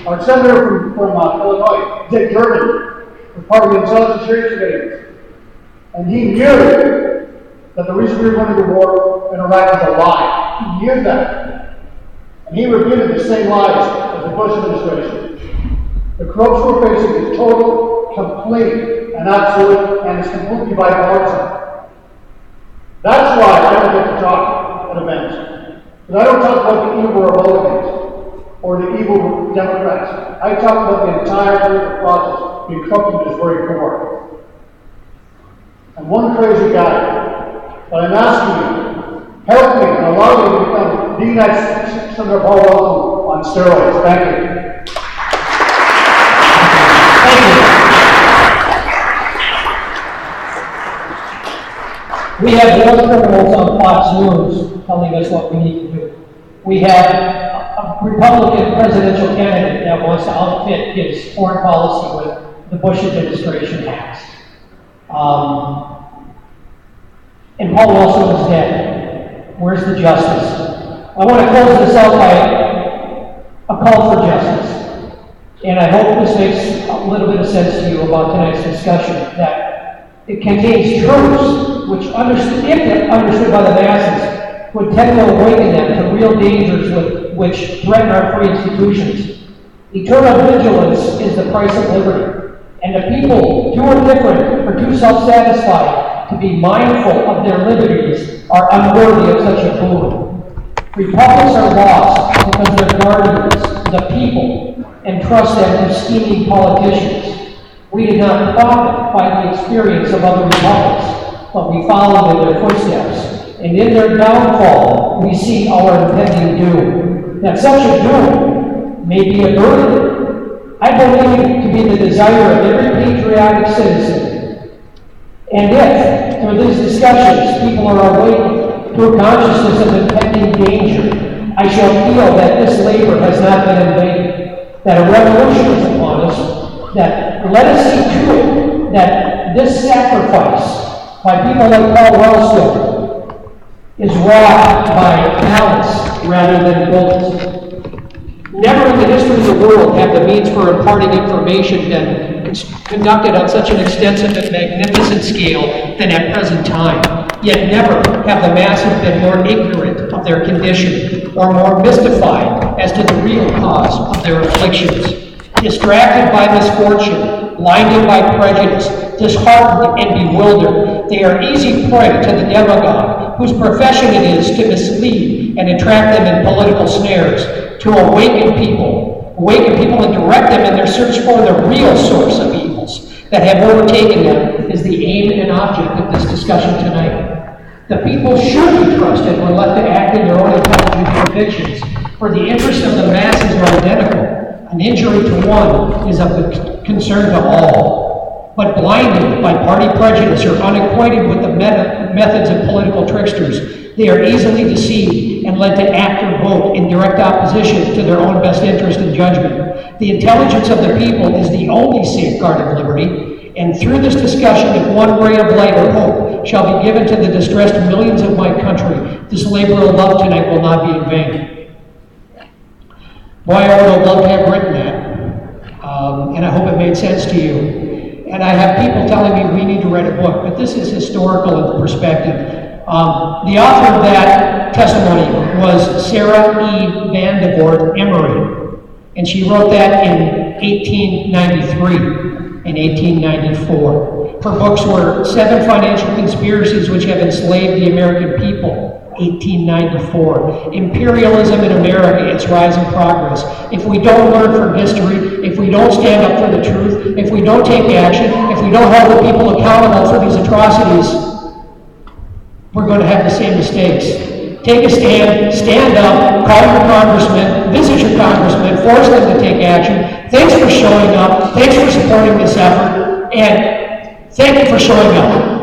Our senator from Illinois, Dick Durbin, was part of the intelligence hearings committee. And he knew that the reason we were going to war in Iraq was a lie. He knew that. And he repeated the same lies as the Bush administration. The corruption we're facing is total, complete, and absolute, and it's completely bipartisan. That's why I don't get to talk at events. Because I don't talk about the evil Republicans or the evil Democrats. I talk about the entire political process being corrupted at its very core. I'm one crazy guy, but I'm asking you, help me and allow me to become the United States Senator Paul Wellstone on steroids. Thank you. We have war criminals on Fox News telling us what we need to do. We have a Republican presidential candidate that wants to outfit his foreign policy with the Bush administration hacks. And Paul Wellstone is dead. Where's the justice? I want to close this out by a call for justice. And I hope this makes a little bit of sense to you about tonight's discussion, that it contains truths which, if understood by the masses, would tend to awaken them to real dangers which threaten our free institutions. Eternal vigilance is the price of liberty, and the people, too indifferent or too self-satisfied to be mindful of their liberties, are unworthy of such a boon. Republics are lost because their guardians, the people, entrust them to scheming politicians. We did not profit by the experience of other republics, but we followed in their footsteps. And in their downfall, we see our impending doom. That such a doom may be averted, I believe to be the desire of every patriotic citizen. And if, through these discussions, people are awakened to a consciousness of impending danger, I shall feel that this labor has not been in vain, that a revolution is upon us, that let us see to it that this sacrifice by people like Paul Wellstone is wrought by balance rather than bullets. Never in the history of the world have the means for imparting information been conducted on such an extensive and magnificent scale than at present time. Yet never have the masses been more ignorant of their condition or more mystified as to the real cause of their afflictions. Distracted by misfortune, blinded by prejudice, disheartened and bewildered, they are easy prey to the demagogue, whose profession it is to mislead and entrap them in political snares, to awaken people and direct them in their search for the real source of evils that have overtaken them is the aim and object of this discussion tonight. The people should be trusted when left to act in their own intelligent convictions, for the interests of the masses are identical. An injury to one is of concern to all. But blinded by party prejudice or unacquainted with the methods of political tricksters, they are easily deceived and led to act or vote in direct opposition to their own best interest and judgment. The intelligence of the people is the only safeguard of liberty, and through this discussion, if one ray of light or hope shall be given to the distressed millions of my country, this labor of love tonight will not be in vain. Boy, I would have loved to have written that, and I hope it made sense to you. And I have people telling me we need to write a book, but this is historical in perspective. The author of that testimony was Sarah E. Vandervoort Emery, and she wrote that in 1893 and 1894. Her books were 7 Financial Conspiracies Which Have Enslaved the American People, 1894. Imperialism in America, Its Rise and Progress. If we don't learn from history, if we don't stand up for the truth, if we don't take action, if we don't hold the people accountable for these atrocities, we're going to have the same mistakes. Take a stand up, call your congressman, visit your congressman, force them to take action. Thanks for showing up, thanks for supporting this effort, and thank you for showing up.